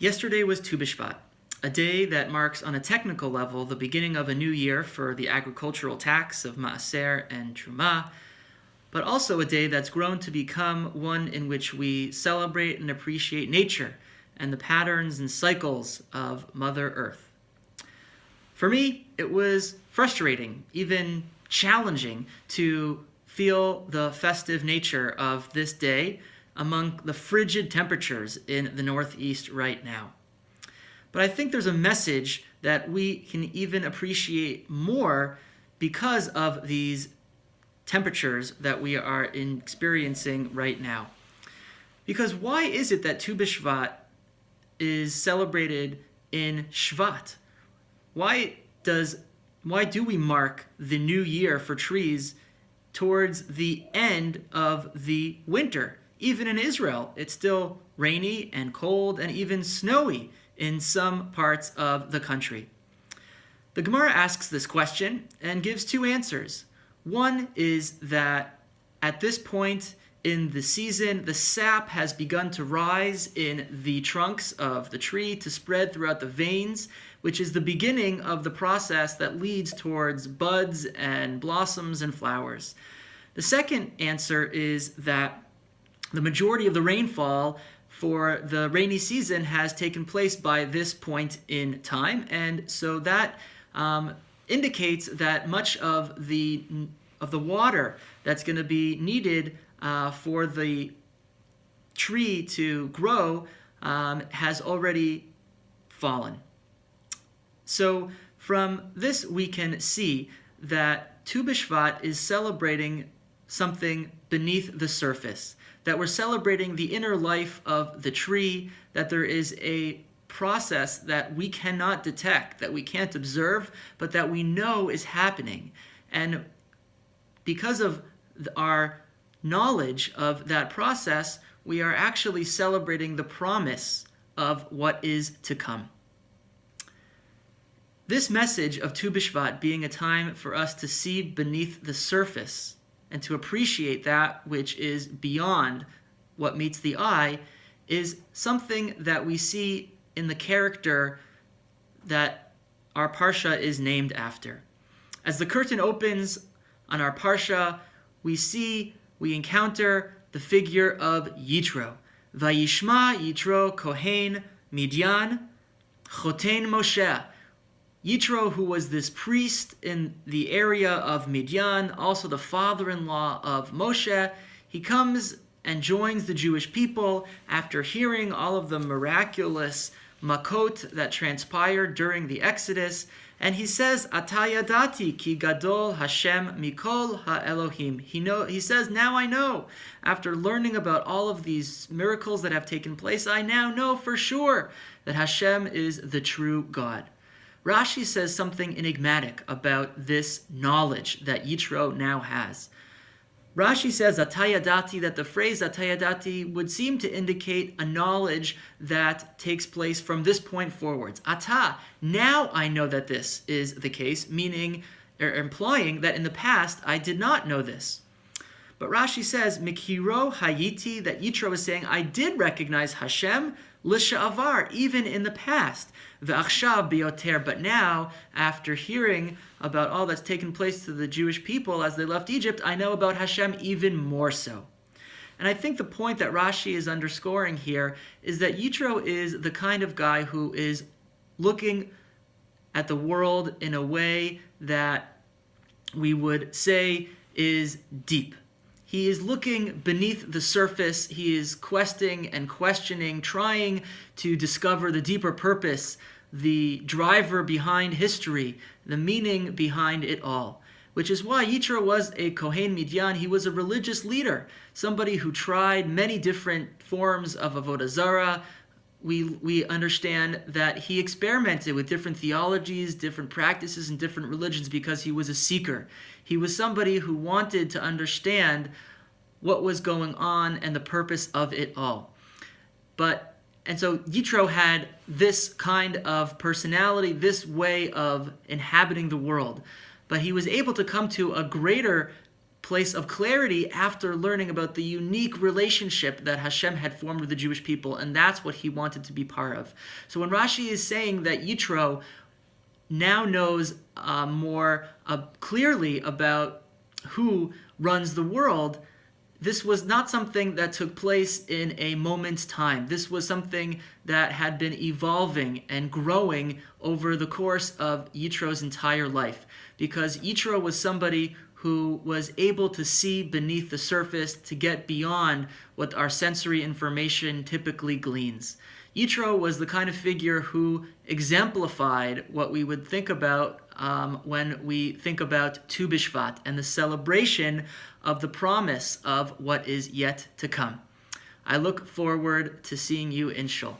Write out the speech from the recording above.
Yesterday was Tu Bishvat, a day that marks on a technical level the beginning of a new year for the agricultural tax of Maaser and Truma, but also a day that's grown to become one in which we celebrate and appreciate nature and the patterns and cycles of Mother Earth. For me, it was frustrating, even challenging, to feel the festive nature of this day among the frigid temperatures in the Northeast right now. But I think there's a message that we can even appreciate more because of these temperatures that we are experiencing right now. Because why is it that Tu B'Shvat is celebrated in Shvat? Why do we mark the new year for trees towards the end of the winter? Even in Israel, it's still rainy and cold and even snowy in some parts of the country. The Gemara asks this question and gives two answers. One is that at this point in the season, the sap has begun to rise in the trunks of the tree to spread throughout the veins, which is the beginning of the process that leads towards buds and blossoms and flowers. The second answer is that the majority of the rainfall for the rainy season has taken place by this point in time, and so that indicates that much of the water that's going to be needed for the tree to grow has already fallen. So from this we can see that Tu B'Shvat is celebrating something beneath the surface, that we're celebrating the inner life of the tree, that there is a process that we cannot detect, that we can't observe, but that we know is happening. And because of our knowledge of that process, we are actually celebrating the promise of what is to come. This message of Tu B'Shvat being a time for us to see beneath the surface and to appreciate that which is beyond what meets the eye is something that we see in the character that our Parsha is named after. As the curtain opens on our Parsha, we encounter the figure of Yitro. Vayishma Yitro Kohen Midian Choten Moshe. Yitro, who was this priest in the area of Midian, also the father-in-law of Moshe, he comes and joins the Jewish people after hearing all of the miraculous makot that transpired during the Exodus, and he says, Ata yadati ki gadol Hashem mikol ha'elohim. He says, now I know. After learning about all of these miracles that have taken place, I now know for sure that Hashem is the true God. Rashi says something enigmatic about this knowledge that Yitro now has. Rashi says Ata yadati, that the phrase Ata yadati would seem to indicate a knowledge that takes place from this point forwards. Ata, now I know that this is the case, meaning or implying that in the past I did not know this. But Rashi says Mikiro hayiti, that Yitro is saying I did recognize Hashem l'sha'avar, even in the past. V'achshav biyoter, but now, after hearing about all that's taken place to the Jewish people as they left Egypt, I know about Hashem even more so. And I think the point that Rashi is underscoring here is that Yitro is the kind of guy who is looking at the world in a way that we would say is deep. He is looking beneath the surface. He is questing and questioning, trying to discover the deeper purpose, the driver behind history, the meaning behind it all. Which is why Yitro was a Kohen Midian. He was a religious leader, somebody who tried many different forms of Avodah Zarah. We understand that he experimented with different theologies, different practices, and different religions because he was a seeker. He was somebody who wanted to understand what was going on and the purpose of it all. And so Yitro had this kind of personality, this way of inhabiting the world. But he was able to come to a greater place of clarity after learning about the unique relationship that Hashem had formed with the Jewish people, and that's what he wanted to be part of. So when Rashi is saying that Yitro now knows more clearly about who runs the world, this was not something that took place in a moment's time. This was something that had been evolving and growing over the course of Yitro's entire life, because Yitro was somebody who was able to see beneath the surface, to get beyond what our sensory information typically gleans. Yitro was the kind of figure who exemplified what we would think about when we think about Tu Bishvat and the celebration of the promise of what is yet to come. I look forward to seeing you in Shul.